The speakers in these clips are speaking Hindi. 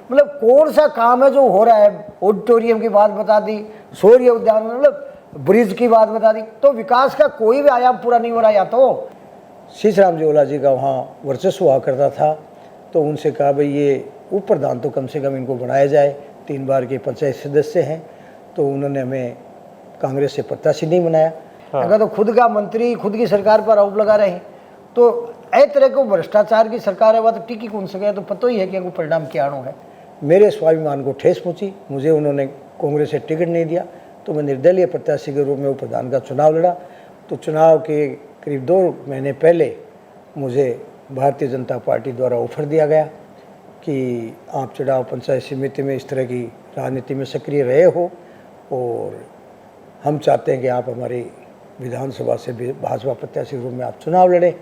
मतलब कौन सा काम है जो हो रहा है? ऑडिटोरियम की बात बता दी, सूर्य उद्यान, मतलब ब्रिज की बात बता दी, तो विकास का कोई भी आयाम पूरा नहीं हो रहा। या तो शीशराम जी ओला जी का वहाँ वर्चस्व हुआ करता था, तो उनसे कहा भाई ये उप प्रधान तो कम से कम इनको बनाया जाए, 3 बार के पंचायत सदस्य हैं, तो उन्होंने हमें कांग्रेस से प्रत्याशी नहीं बनाया। अगर तो खुद का मंत्री खुद की सरकार पर आरोप लगा रहे हैं, तो ऐ तरह को भ्रष्टाचार की सरकार है, वह तो टिकी कौन सके, तो पता ही है कि परिणाम क्या आना है। मेरे स्वाभिमान को ठेस पहुंची, मुझे उन्होंने कांग्रेस से टिकट नहीं दिया, तो मैं निर्दलीय प्रत्याशी के रूप में उप प्रधान का चुनाव लड़ा। तो चुनाव के करीब 2 महीने पहले मुझे भारतीय जनता पार्टी द्वारा ऑफर दिया गया कि आप चुनाव पंचायत समिति में इस तरह की राजनीति में सक्रिय रहे हो, और हम चाहते हैं कि आप हमारी विधानसभा से भाजपा प्रत्याशी के रूप में आप चुनाव लड़ें।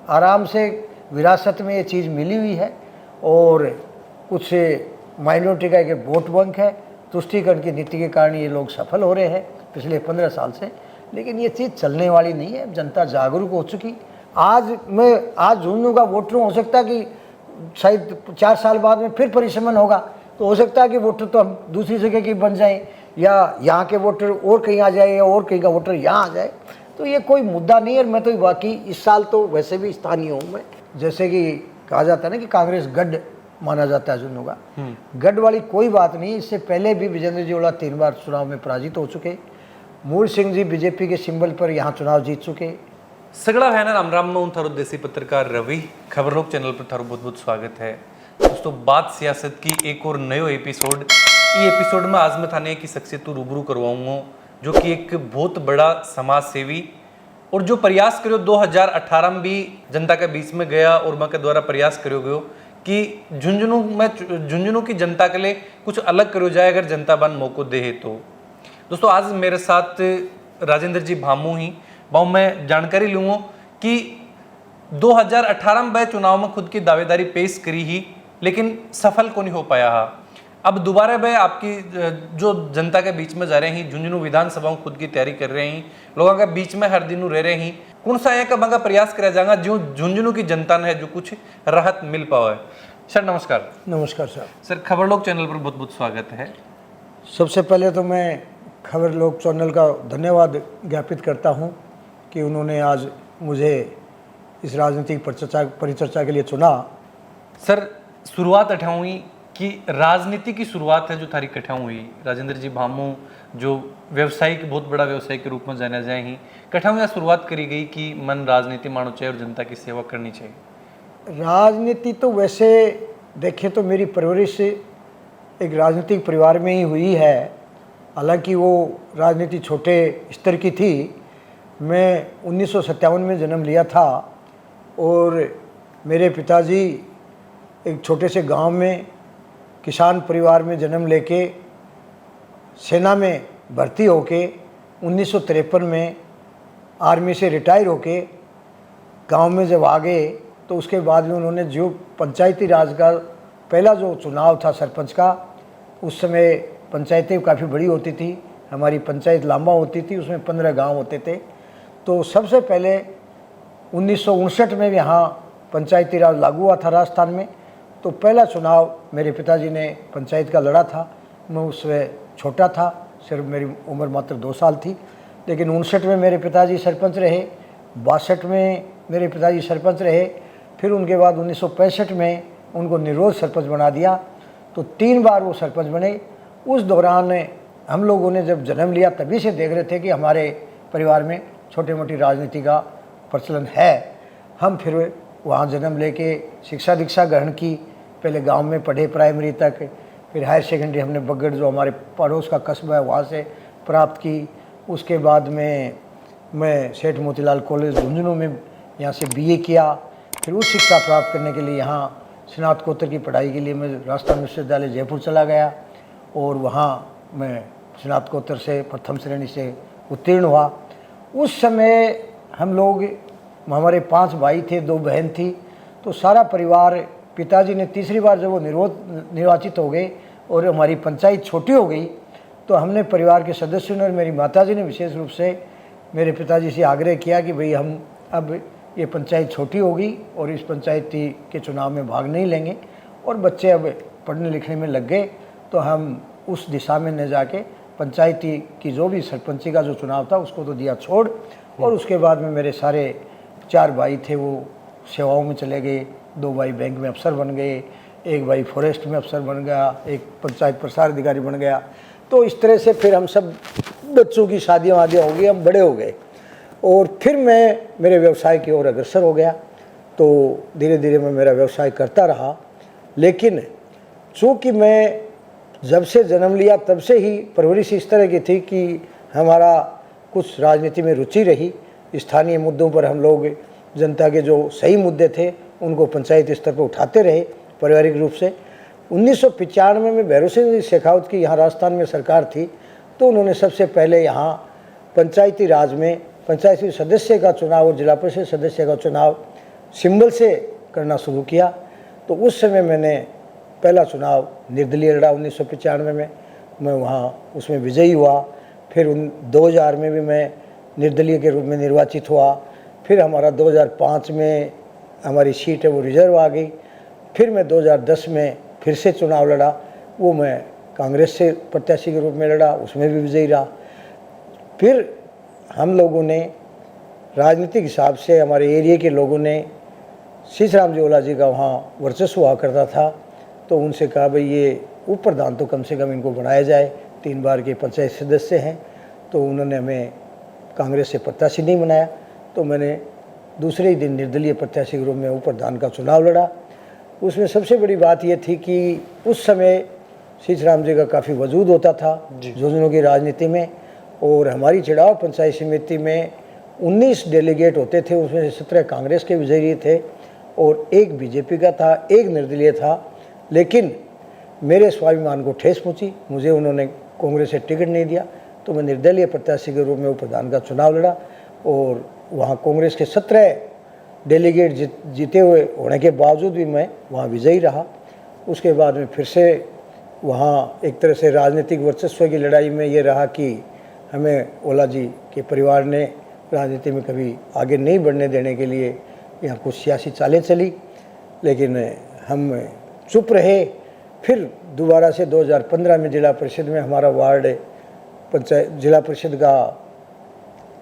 आराम से विरासत में ये चीज़ मिली हुई है, और कुछ माइनॉरिटी का एक वोट बैंक है, तुष्टीकरण की नीति के कारण ये लोग सफल हो रहे हैं पिछले 15 साल से। लेकिन ये चीज़ चलने वाली नहीं है, जनता जागरूक हो चुकी। आज झुंझुनू का वोटर हो सकता है कि शायद 4 साल बाद में फिर परिसमन होगा, तो हो सकता है कि वोटर तो हम दूसरी जगह की बन जाएं, या यहाँ के वोटर और कहीं आ जाए, या और कहीं का वोटर यहाँ आ जाए। तो ये कोई मुद्दा नहीं है। मैं तो बाकी इस साल तो वैसे भी स्थानीय हूँ मैं, जैसे कि कहा जाता है ना कि कांग्रेस गढ़ माना जाता है झुंझुनू का, गढ़ वाली कोई बात नहीं। इससे पहले भी विजेंद्र जी ओला 3 बार चुनाव में पराजित हो चुके, मूल सिंह जी बीजेपी के सिंबल पर यहाँ चुनाव जीत चुके। सगड़ा है ना राम में उन थारो देसी पत्रकार रवि खबर लोक चैनल पर थारो बहुत बहुत स्वागत है दोस्तों। बात सियासत की एक और नयो एपिसोड। ये एपिसोड में आज मैं थाने की शख्सियत तो रूबरू करवाऊंगा, जो कि एक बहुत बड़ा समाज सेवी, और जो प्रयास करो 2018 में भी जनता के बीच में गया, और मैं के द्वारा प्रयास करो गयो कि झुंझुनू की जनता के लिए कुछ अलग करो जाए, अगर जनता बन मौको दे तो। दोस्तों आज मेरे साथ राजेंद्र जी भामू ही बहु मैं जानकारी लूँगा कि 2018 में वह चुनाव में खुद की दावेदारी पेश करी ही, लेकिन सफल को नहीं हो पाया। अब दोबारा वह आपकी जो जनता के बीच में जा रहे हैं, झुंझुनू विधानसभा खुद की तैयारी कर रहे हैं, लोगों के बीच में हर दिन रह रहे हैं, कौन सा एक का प्रयास किया जाएगा जो झुंझुनू की जनता ने जो कुछ राहत मिल पाओ है। सर नमस्कार। नमस्कार सर खबर लोक चैनल पर बहुत बहुत स्वागत है। सबसे पहले तो मैं खबर लोक चैनल का धन्यवाद ज्ञापित करता हूं कि उन्होंने आज मुझे इस राजनीतिक परिचर्चा के लिए चुना। सर शुरुआत अठाऊ हुई कि राजनीति की शुरुआत है जो थारी कठाऊ हुई, राजेंद्र जी भामू जो व्यवसायिक बहुत बड़ा व्यवसाय के रूप में जाना जाए ही कठाऊ या शुरुआत करी गई कि मन राजनीति मानो चाहिए और जनता की सेवा करनी चाहिए। राजनीति तो वैसे देखें तो मेरी परवरिश एक राजनीतिक परिवार में ही हुई है, हालांकि वो राजनीति छोटे स्तर की थी। मैं 1957 में जन्म लिया था, और मेरे पिताजी एक छोटे से गांव में किसान परिवार में जन्म लेके सेना में भर्ती होके 1953 में आर्मी से रिटायर होके गांव में जब आ गए, तो उसके बाद में उन्होंने जो पंचायती राज का पहला जो चुनाव था सरपंच का, उस समय पंचायतें काफ़ी बड़ी होती थी, हमारी पंचायत लांबा होती थी, उसमें 15 गांव होते थे। तो सबसे पहले 1959 में यहाँ पंचायती राज लागू हुआ था राजस्थान में। तो पहला चुनाव मेरे पिताजी ने पंचायत का लड़ा था। मैं उसमें छोटा था, सिर्फ मेरी उम्र मात्र 2 साल थी, लेकिन 59 में मेरे पिताजी सरपंच रहे, 62 में मेरे पिताजी सरपंच रहे, फिर उनके बाद 1965 में उनको निर्विरोध सरपंच बना दिया। तो 3 बार वो सरपंच बने। उस दौरान हम लोगों ने जब जन्म लिया तभी से देख रहे थे कि हमारे परिवार में छोटी मोटी राजनीति का प्रचलन है। हम फिर वहाँ जन्म लेके शिक्षा दीक्षा ग्रहण की, पहले गांव में पढ़े प्राइमरी तक, फिर हायर सेकेंडरी हमने बगड़ जो हमारे पड़ोस का कस्बा है वहाँ से प्राप्त की। उसके बाद में मैं सेठ मोतीलाल कॉलेज झुंझुनू में यहाँ से बीए किया। फिर उच्च शिक्षा प्राप्त करने के लिए यहाँ स्नातकोत्तर की पढ़ाई के लिए मैं राजस्थान विश्वविद्यालय जयपुर चला गया, और वहाँ मैं स्नातकोत्तर से प्रथम श्रेणी से उत्तीर्ण हुआ। उस समय हम लोग, हमारे 5 भाई थे, 2 बहन थी, तो सारा परिवार, पिताजी ने तीसरी बार जब वो निर्वाचित हो गए और हमारी पंचायत छोटी हो गई, तो हमने परिवार के सदस्यों ने और मेरी माताजी ने विशेष रूप से मेरे पिताजी से आग्रह किया कि भाई हम अब ये पंचायत छोटी होगी और इस पंचायती के चुनाव में भाग नहीं लेंगे, और बच्चे अब पढ़ने लिखने में लग गए तो हम उस दिशा में न जाके पंचायती की जो भी सरपंची का जो चुनाव था उसको तो दिया छोड़, और उसके बाद में मेरे सारे 4 भाई थे वो सेवाओं में चले गए। 2 भाई बैंक में अफसर बन गए, 1 भाई फॉरेस्ट में अफसर बन गया, एक पंचायत प्रसार अधिकारी बन गया। तो इस तरह से फिर हम सब बच्चों की शादियाँ वादियाँ हो गई, हम बड़े हो गए और फिर मैं मेरे व्यवसाय की ओर अग्रसर हो गया। तो धीरे धीरे मैं मेरा व्यवसाय करता रहा, लेकिन चूँकि मैं जब से जन्म लिया तब से ही परवरिश इस तरह की थी कि हमारा कुछ राजनीति में रुचि रही। स्थानीय मुद्दों पर हम लोग जनता के जो सही मुद्दे थे उनको पंचायत स्तर पर उठाते रहे पारिवारिक रूप से। 1995 में भैरों सिंह शेखावत की यहाँ राजस्थान में सरकार थी, तो उन्होंने सबसे पहले यहाँ पंचायती राज में पंचायती सदस्य का चुनाव और जिला परिषद सदस्य का चुनाव सिंबल से करना शुरू किया। तो उस समय मैंने पहला चुनाव निर्दलीय लड़ा 1995 में, मैं वहाँ उसमें विजयी हुआ। फिर 2000 में भी मैं निर्दलीय के रूप में निर्वाचित हुआ। फिर हमारा 2005 में हमारी सीट है वो रिजर्व आ गई। फिर मैं 2010 में फिर से चुनाव लड़ा, वो मैं कांग्रेस से प्रत्याशी के रूप में लड़ा, उसमें भी विजयी रहा। फिर हम लोगों ने राजनीतिक हिसाब से हमारे एरिया के लोगों ने सीसराम जी ओला जी का वहाँ वर्चस्व हुआ करता था, तो उनसे कहा भाई ये उप प्रधान तो कम से कम इनको बनाया जाए, 3 बार के पंचायत सदस्य हैं। तो उन्होंने हमें कांग्रेस से प्रत्याशी नहीं बनाया, तो मैंने दूसरे ही दिन निर्दलीय प्रत्याशी के रूप में उप प्रधान का चुनाव लड़ा। उसमें सबसे बड़ी बात यह थी कि उस समय सीसराम जी का काफ़ी वजूद होता था जोजनों की राजनीति में, और हमारी चिड़ाव पंचायत समिति में 19 डेलीगेट होते थे, उसमें से 17 कांग्रेस के विजयी थे और 1 बीजेपी का था, 1 निर्दलीय था। लेकिन मेरे स्वाभिमान को ठेस पहुंची, मुझे उन्होंने कांग्रेस से टिकट नहीं दिया, तो मैं निर्दलीय प्रत्याशी के रूप में उप प्रधान का चुनाव लड़ा और वहाँ कांग्रेस के 17 डेलीगेट जीते हुए होने के बावजूद भी मैं वहाँ विजयी रहा। उसके बाद में फिर से वहाँ एक तरह से राजनीतिक वर्चस्व की लड़ाई में ये रहा कि हमें ओला जी के परिवार ने राजनीति में कभी आगे नहीं बढ़ने देने के लिए यहाँ कुछ सियासी चालें चली, लेकिन हम चुप रहे। फिर दोबारा से 2015 में जिला परिषद में हमारा वार्ड पंचायत जिला परिषद का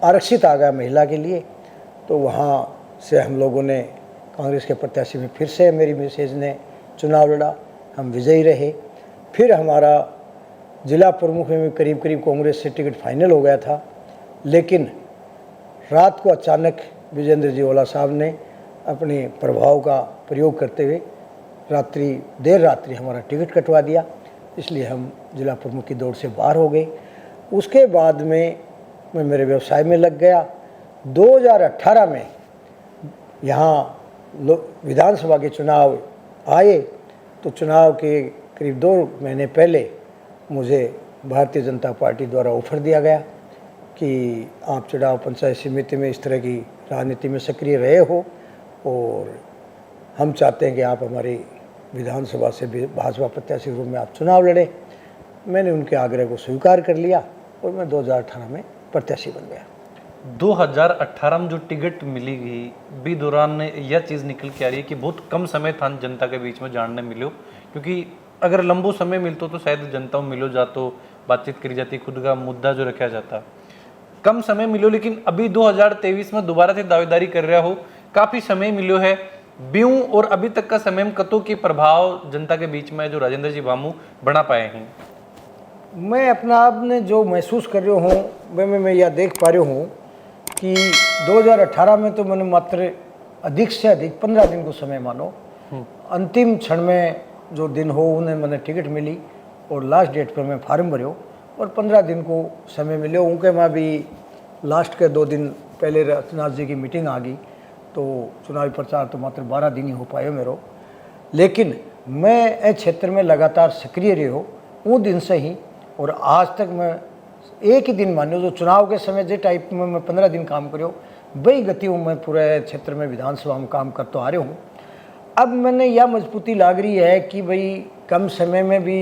आरक्षित आ गया महिला के लिए, तो वहाँ से हम लोगों ने कांग्रेस के प्रत्याशी में फिर से मेरी मिसेज ने चुनाव लड़ा, हम विजयी रहे। फिर हमारा जिला प्रमुख में करीब करीब कांग्रेस से टिकट फाइनल हो गया था, लेकिन रात को अचानक विजेंद्र जी ओला साहब ने अपने प्रभाव का प्रयोग करते हुए देर रात्रि हमारा टिकट कटवा दिया, इसलिए हम जिला प्रमुख की दौड़ से बाहर हो गए। उसके बाद में मैं मेरे व्यवसाय में लग गया। 2018 में यहाँ विधानसभा के चुनाव आए, तो चुनाव के करीब 2 महीने पहले मुझे भारतीय जनता पार्टी द्वारा ऑफर दिया गया कि आप चुनाव पंचायत समिति में इस तरह की राजनीति में सक्रिय रहे हो और हम चाहते हैं कि आप हमारी विधानसभा से भाजपा प्रत्याशी के रूप में आप चुनाव लड़े। मैंने उनके आग्रह को स्वीकार कर लिया और मैं 2018 में प्रत्याशी बन गया। 2018 में जो टिकट मिली गई बी दौरान यह चीज़ निकल के आ रही है कि बहुत कम समय था जनता के बीच में जानने मिलो, क्योंकि अगर लंबो समय मिलतो तो शायद जनता में मिलो जातो, बातचीत करी जाती, खुद का मुद्दा जो रखा जाता। कम समय मिलो, लेकिन अभी 2023 में दोबारा से दावेदारी कर रहा हो, काफ़ी समय मिलो है ब्यूं और अभी तक का समय में कतों के प्रभाव जनता के बीच में जो राजेंद्र जी भामू बना पाए हैं। मैं अपना आप ने जो महसूस कर रहा हूँ मैं यह देख पा रहा हूँ कि 2018 में तो मैंने मात्र अधिक से अधिक 15 दिन को समय मानो, अंतिम क्षण में जो दिन हो उन्हें मैंने टिकट मिली और लास्ट डेट पर मैं फार्म भरो और 15 दिन को समय मिले। उनके में भी लास्ट के 2 दिन पहले रचनाथ जी की मीटिंग आ गई, तो चुनावी प्रचार तो मात्र 12 दिन ही हो पाए मेरो। लेकिन मैं इस क्षेत्र में लगातार सक्रिय रहो वो दिन से ही, और आज तक मैं एक ही दिन मानो जो चुनाव के समय जो टाइप में मैं 15 दिन काम करो वही गति मैं पूरे क्षेत्र में विधानसभा में काम करता आ रहा हूँ। अब मैंने यह मजबूती लाग रही है कि भाई कम समय में भी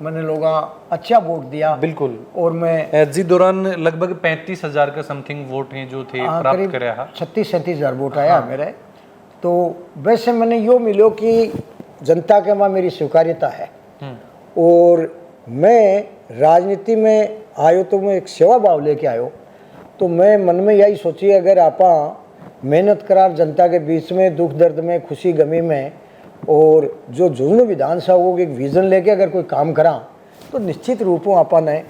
मैंने लोगों अच्छा वोट दिया। बिल्कुल। और मैं जी दौरान लगभग 35,000 का समथिंग वोट हैं जो थे प्राप्त करे। 36-37 हज़ार वोट आया मेरे। तो वैसे मैंने यो मिलो कि जनता के वहाँ मेरी स्वीकार्यता है, और मैं राजनीति में आयो तो मैं एक सेवा भाव लेके आयो। तो मैं मन में यही सोची, अगर आपा मेहनत करार जनता के बीच में दुख दर्द में खुशी गमी में और जो झुंझुनू विधानसभा को एक विजन लेके अगर कोई काम करा तो निश्चित रूपों आपा ने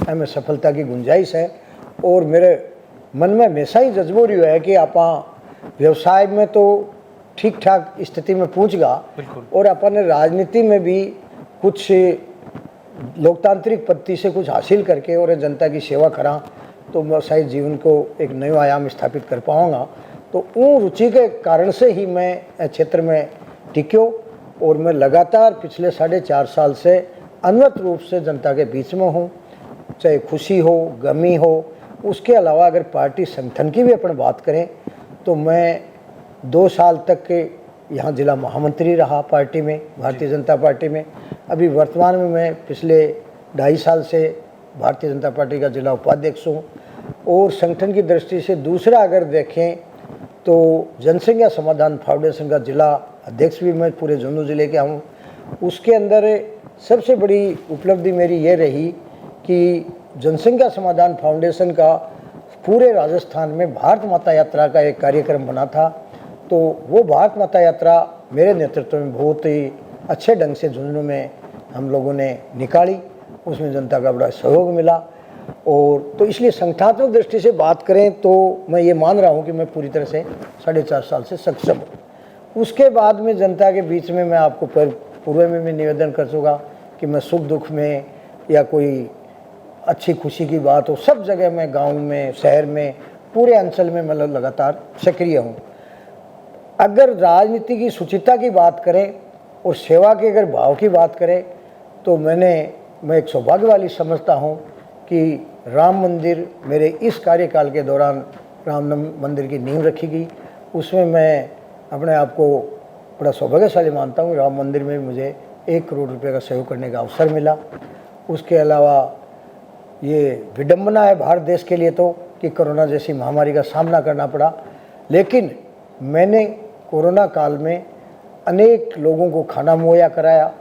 हमें सफलता की गुंजाइश है। और मेरे मन में हमेशा ही जज्बो रही है कि आपा व्यवसाय में तो ठीक ठाक स्थिति में पहुँच गा और अपन राजनीति में भी कुछ लोकतांत्रिक पद्धति से कुछ हासिल करके और जनता की सेवा करा तो मैं शायद जीवन को एक नया आयाम स्थापित कर पाऊँगा। तो उन रुचि के कारण से ही मैं क्षेत्र में टिक्यो और मैं लगातार पिछले 4.5 साल से अनवरत रूप से जनता के बीच में हूँ, चाहे खुशी हो गमी हो। उसके अलावा अगर पार्टी संगठन की भी अपन बात करें तो मैं 2 साल तक के यहाँ जिला महामंत्री रहा पार्टी में, भारतीय जनता पार्टी में। अभी वर्तमान में मैं पिछले 2.5 साल से भारतीय जनता पार्टी का जिला उपाध्यक्ष हूँ। और संगठन की दृष्टि से दूसरा अगर देखें तो जनसंख्या समाधान फाउंडेशन का जिला अध्यक्ष भी मैं पूरे झुंझुनू जिले का हूँ। उसके अंदर सबसे बड़ी उपलब्धि मेरी ये रही कि जनसंख्या समाधान फाउंडेशन का पूरे राजस्थान में भारत माता यात्रा का एक कार्यक्रम बना था। तो वो भारत माता यात्रा मेरे नेतृत्व में बहुत ही अच्छे ढंग से झुंझुनू में हम लोगों ने निकाली, उसमें जनता का बड़ा सहयोग मिला। और तो इसलिए संगठनात्मक दृष्टि से बात करें तो मैं ये मान रहा हूँ कि मैं पूरी तरह से 4.5 साल से सक्षम हूँ। उसके बाद में जनता के बीच में मैं आपको पूर्व में भी निवेदन कर चुका कि मैं सुख दुख में या कोई अच्छी खुशी की बात हो, सब जगह मैं गांव में शहर में पूरे अंचल में मतलब लगातार सक्रिय हूँ। अगर राजनीति की शुचिता की बात करें और सेवा के अगर भाव की बात करें तो मैं एक सौभाग्य वाली समझता हूँ कि राम मंदिर मेरे इस कार्यकाल के दौरान राम मंदिर की नींव रखी गई। उसमें मैं अपने आप को बड़ा सौभाग्यशाली मानता हूँ। राम मंदिर में मुझे 1 करोड़ रुपए का सहयोग करने का अवसर मिला। उसके अलावा ये विडंबना है भारत देश के लिए तो कि कोरोना जैसी महामारी का सामना करना पड़ा, लेकिन मैंने कोरोना काल में अनेक लोगों को खाना मुहैया कराया,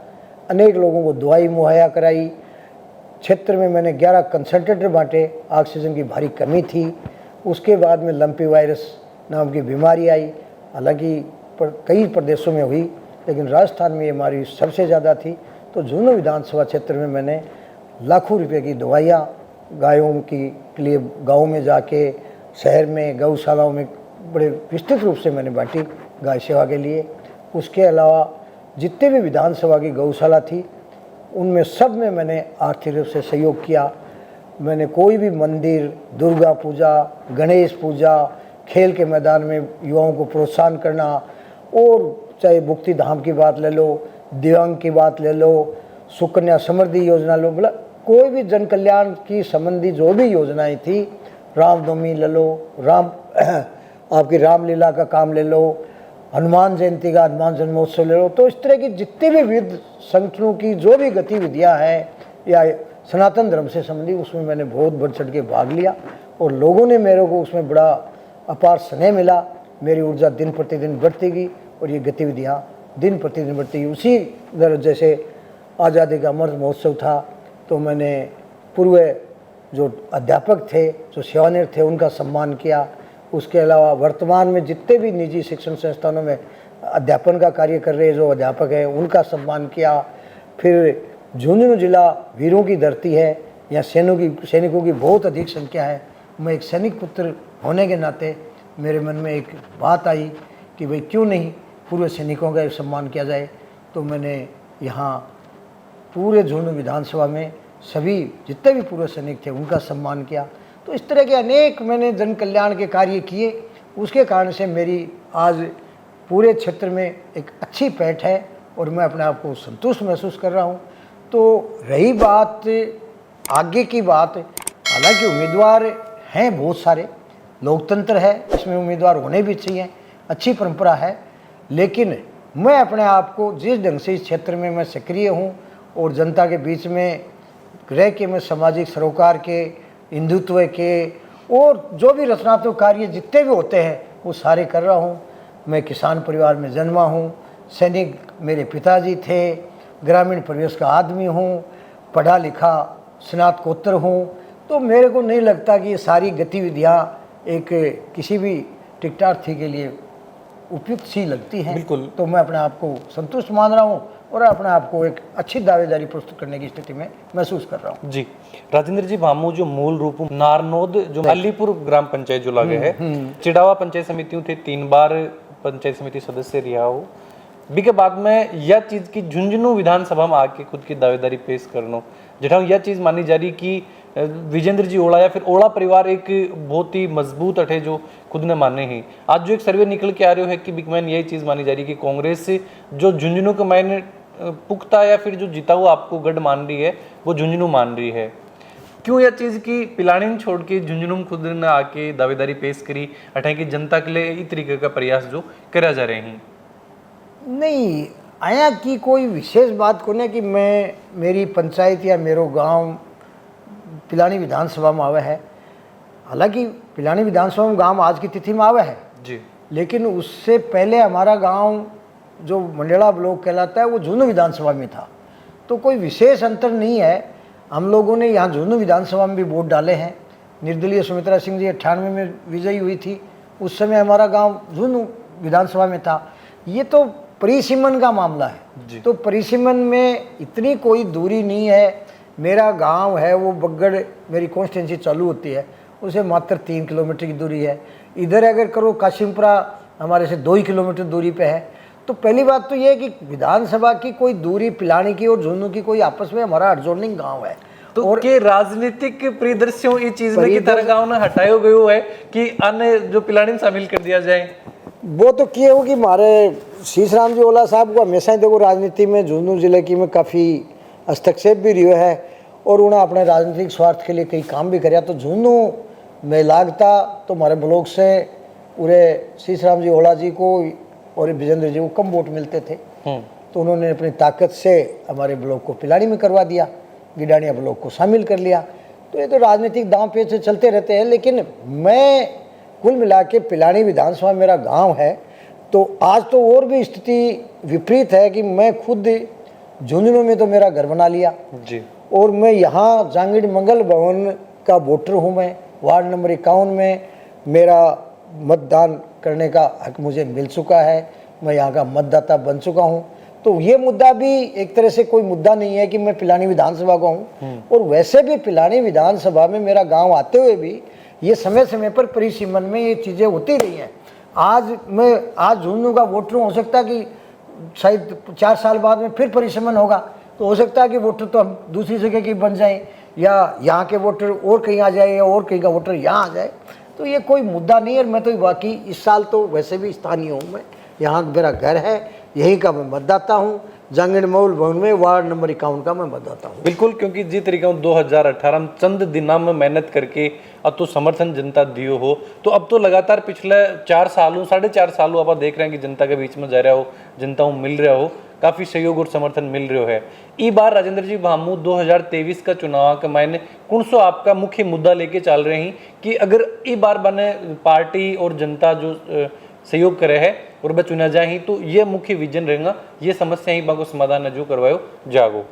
अनेक लोगों को दवाई मुहैया कराई। क्षेत्र में मैंने 11 कंसंट्रेटर बांटे, ऑक्सीजन की भारी कमी थी। उसके बाद में लंपी वायरस नाम की बीमारी आई, हालांकि कई प्रदेशों में हुई लेकिन राजस्थान में ये बीमारी सबसे ज़्यादा थी। तो झुंझुनू विधानसभा क्षेत्र में मैंने लाखों रुपए की दवाइयाँ गायों के लिए गाँव में जाके शहर में गौशालाओं में बड़े विस्तृत रूप से मैंने बांटी गाय सेवा के लिए। उसके अलावा जितने भी विधानसभा की गौशाला थी उनमें सब में मैंने आर्थिक रूप से सहयोग किया। मैंने कोई भी मंदिर, दुर्गा पूजा, गणेश पूजा, खेल के मैदान में युवाओं को प्रोत्साहन करना, और चाहे मुक्ति धाम की बात ले लो, दिव्यांग की बात ले लो, सुकन्या समृद्धि योजना लो, मतलब कोई भी जन कल्याण की संबंधी जो भी योजनाएं थी, रामनवमी ले लो, आपकी रामलीला का काम ले लो, हनुमान जयंती का हनुमान जन्मोत्सव ले लो, तो इस तरह की जितने भी विविध संगठनों की जो भी गतिविधियां हैं या सनातन धर्म से संबंधी, उसमें मैंने बहुत बढ़ चढ़ के भाग लिया और लोगों ने मेरे को उसमें बड़ा अपार स्नेह मिला। मेरी ऊर्जा दिन प्रतिदिन बढ़ती गई और ये गतिविधियाँ दिन प्रतिदिन बढ़ती गई। उसी तरह जैसे आज़ादी का अमृत महोत्सव था तो मैंने पूर्व जो अध्यापक थे, जो सेवानिवृत्त थे, उनका सम्मान किया। उसके अलावा वर्तमान में जितने भी निजी शिक्षण संस्थानों में अध्यापन का कार्य कर रहे जो अध्यापक हैं उनका सम्मान किया। फिर झुंझुनू जिला वीरों की धरती है, यहाँ सैनिकों की बहुत अधिक संख्या है। मैं एक सैनिक पुत्र होने के नाते मेरे मन में एक बात आई कि भाई क्यों नहीं पूर्व सैनिकों का सम्मान किया जाए। तो मैंने यहाँ पूरे झुंझुनू विधानसभा में सभी जितने भी पूर्व सैनिक थे उनका सम्मान किया। तो इस तरह के अनेक मैंने जन कल्याण के कार्य किए। उसके कारण से मेरी आज पूरे क्षेत्र में एक अच्छी पैठ है और मैं अपने आप को संतुष्ट महसूस कर रहा हूँ। तो रही बात आगे की बात, हालांकि उम्मीदवार हैं बहुत सारे, लोकतंत्र है, इसमें उम्मीदवार होने भी चाहिए, अच्छी परंपरा है, लेकिन मैं अपने आप को जिस ढंग से इस क्षेत्र में मैं सक्रिय हूँ और जनता के बीच में रह के मैं सामाजिक सरोकार के, हिंदुत्व के और जो भी रचनात्मक कार्य जितने भी होते हैं वो सारे कर रहा हूँ। मैं किसान परिवार में जन्मा हूँ, सैनिक मेरे पिताजी थे, ग्रामीण परिवेश का आदमी हूँ, पढ़ा लिखा स्नातकोत्तर हूँ, तो मेरे को नहीं लगता कि ये सारी गतिविधियाँ एक किसी भी टिकटार्थी के लिए उपयुक्त सी लगती हैं। बिल्कुल। तो मैं अपने आप को संतुष्ट मान रहा हूँ और अपने आप को एक अच्छी दावेदारी प्रस्तुत करने की स्थिति में महसूस कर रहा हूँ। जी राजेंद्र जी, भामू जो मूल रूप नारनौद जो अलीपुर ग्राम पंचायत जो लागे है, चिड़ावा पंचायत समितियों थे, 3 बार पंचायत समिति सदस्य रहा हो, बी के बाद में यह चीज की झुंझुनू विधानसभा में आके खुद की दावेदारी पेश करना, जहाँ यह चीज मानी जा रही कि विजेंद्र जी ओला या फिर ओला परिवार एक बहुत ही मजबूत अठे जो खुद ने माने हैं। आज जो एक सर्वे निकल के आ रहे है कि बिगमैन यही चीज मानी जा रही है कि कांग्रेस जो झुंझुनू के मैंने पुख्ता या फिर जो जीता हुआ आपको गढ़ मान रही है वो झुंझुनू मान रही है। क्यों यह चीज की पिलानी छोड़ के झुंझुनू में खुद ने आके दावेदारी पेश करी अठे की जनता के लिए इस तरीके का प्रयास जो करा जा रहे हैं? नहीं आया कि कोई विशेष बात को नहीं कि मैं मेरी पंचायत या मेरो गांव पिलानी विधानसभा में आवे है। हालांकि पिलानी विधानसभा में गांव आज की तिथि में आवे है जी, लेकिन उससे पहले हमारा गांव जो मंडेला ब्लॉक कहलाता है वो झुंझुनू विधानसभा में था। तो कोई विशेष अंतर नहीं है। हम लोगों ने यहाँ झुंझुनू विधानसभा में भी वोट डाले हैं। निर्दलीय सुमित्रा सिंह जी 98 में विजयी हुई थी, उस समय हमारा गांव झुंझुनू विधानसभा में था। ये तो परिसीमन का मामला है, तो परिसीमन में इतनी कोई दूरी नहीं है। मेरा गांव है वो बगड़, मेरी कॉन्स्टिट्यूंसी चालू होती है उसे मात्र 3 किलोमीटर की दूरी है। इधर अगर करो काशिमपुरा हमारे से 2 ही किलोमीटर दूरी पे है। तो पहली बात तो ये है कि विधानसभा की कोई दूरी पिलानी की और झुंझुनू की कोई आपस में हमारा एडजॉइनिंग गांव है। तो और के राजनीतिक परिदृश्यों ये चीज में की तरह गांव ने हटायो गयो है कि अन्य जो पिलानी में शामिल कर दिया जाए? वो तो किए हो कि हमारे शीश राम जी ओला साहब को हमेशा ही देखो राजनीति में झुंझुनू जिले की में काफ़ी हस्तक्षेप भी रही है और उन्हें अपने राजनीतिक स्वार्थ के लिए कई काम भी कराया। तो झुंझुनू में लागता तो हमारे ब्लॉक से पूरे शीश राम जी ओला जी को और विजेंद्र जी को कम वोट मिलते थे, तो उन्होंने अपनी ताकत से हमारे ब्लॉक को पिलानी में करवा दिया, गिडानिया ब्लॉक को शामिल कर लिया। तो ये तो राजनीतिक दांव पेच से चलते रहते हैं। लेकिन मैं कुल मिला के पिलानी विधानसभा मेरा गांव है। तो आज तो और भी स्थिति विपरीत है कि मैं खुद झुंझुनू में तो मेरा घर बना लिया जी, और मैं यहाँ जांगीड़ मंगल भवन का वोटर हूँ। मैं वार्ड नंबर 51 में मेरा मतदान करने का हक मुझे मिल चुका है, मैं यहाँ का मतदाता बन चुका हूँ। तो ये मुद्दा भी एक तरह से कोई मुद्दा नहीं है कि मैं पिलानी विधानसभा का हूँ। और वैसे भी पिलानी विधानसभा में मेरा गांव आते हुए भी ये समय समय पर परिसीमन में ये चीज़ें होती रही हैं। आज झुंझुनू का वोटर हो सकता है कि शायद 4 साल बाद में फिर परिसीमन होगा, तो हो सकता है कि वोटर तो हम दूसरी जगह की बन जाएं या यहाँ के वोटर और कहीं आ जाए या और कहीं का वोटर यहाँ आ जाए। तो ये कोई मुद्दा नहीं है। मैं तो बाकी इस साल तो वैसे भी स्थानीय हूँ, मैं यहाँ मेरा घर है, यहीं का मैं मतदाता हूँ। जांगीड़ मंगल भवन में वार्ड नंबर 51 का मैं मतदाता हूँ। बिल्कुल, क्योंकि जिस तरीके 2018 में चंद दिनों में मेहनत करके अब तो समर्थन जनता दियो हो, तो अब तो लगातार पिछले 4 सालों 4.5 सालों आप देख रहे हैं कि जनता के बीच में जा रहा हो, जनता को मिल रहा हो, काफ़ी सहयोग और समर्थन मिल रहा है। ई बार राजेंद्र जी भामू 2023 का चुनाव का मायने कौन सो आपका मुख्य मुद्दा लेके चल रहे हैं कि अगर ई बार बने पार्टी और जनता जो सहयोग करे है और वह चुना जाए तो ये मुख्य विजन रहेगा, ये समस्या ही बाको समाधान जो करवायो जागो?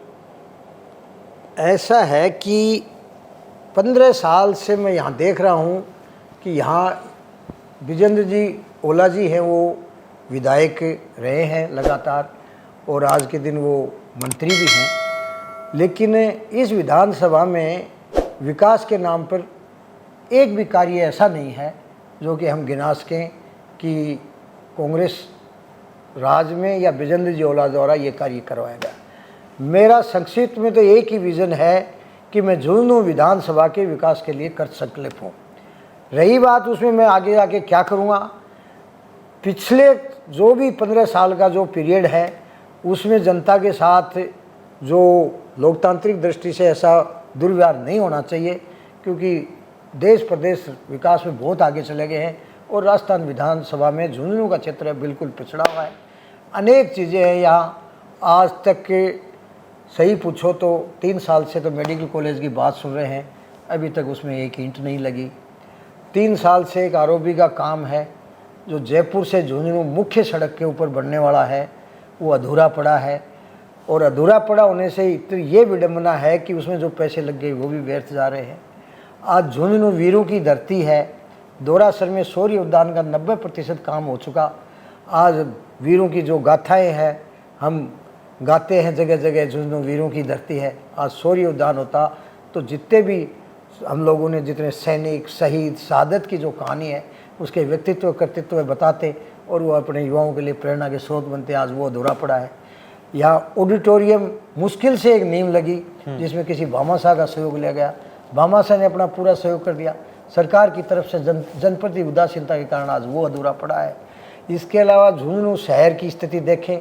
ऐसा है कि 15 साल से मैं यहाँ देख रहा हूँ कि यहाँ विजेंद्र जी ओला जी हैं, वो विधायक रहे हैं लगातार और आज के दिन वो मंत्री भी हैं। लेकिन इस विधानसभा में विकास के नाम पर एक भी कार्य ऐसा नहीं है जो कि हम गिना सकें कि कांग्रेस राज में या विजेंद्र जी ओला द्वारा ये कार्य करवाया गया। मेरा संक्षिप्त में तो एक ही विज़न है कि मैं झुंझुनू विधानसभा के विकास के लिए कर संकल्प हूँ। रही बात उसमें मैं आगे आके क्या करूँगा, पिछले जो भी 15 साल का जो पीरियड है उसमें जनता के साथ जो लोकतांत्रिक दृष्टि से ऐसा दुर्व्यवहार नहीं होना चाहिए, क्योंकि देश प्रदेश विकास में बहुत आगे चले गए हैं और राजस्थान विधानसभा में झुंझुनू का क्षेत्र बिल्कुल पिछड़ा हुआ है। अनेक चीज़ें हैं यहाँ। आज तक के सही पूछो तो 3 साल से तो मेडिकल कॉलेज की बात सुन रहे हैं, अभी तक उसमें एक ईंट नहीं लगी। 3 साल से एक आरओबी का काम है जो जयपुर से झुंझुनू मुख्य सड़क के ऊपर बनने वाला है, वो अधूरा पड़ा है। और अधूरा पड़ा होने से ये विडंबना है कि उसमें जो पैसे लग गए वो भी व्यर्थ जा रहे हैं। आज झुंझुनू वीरों की धरती है। दोरासर में शौर्य उद्यान का 90% काम हो चुका। आज वीरों की जो गाथाएं हैं हम गाते हैं जगह जगह, झुंझुनू वीरों की धरती है। आज शौर्य उद्यान होता तो जितने भी हम लोगों ने जितने सैनिक शहीद शहादत की जो कहानी है उसके व्यक्तित्व कर्तृत्व बताते और वो अपने युवाओं के लिए प्रेरणा के स्रोत बनते। आज वो अधूरा पड़ा है। यहाँ ऑडिटोरियम मुश्किल से एक नींव लगी जिसमें किसी भामाशाह का सहयोग लिया गया। भामाशाह ने अपना पूरा सहयोग कर दिया। सरकार की तरफ से जनप्रति उदासीनता के कारण आज वो अधूरा पड़ा है। इसके अलावा झुंझुनू शहर की स्थिति देखें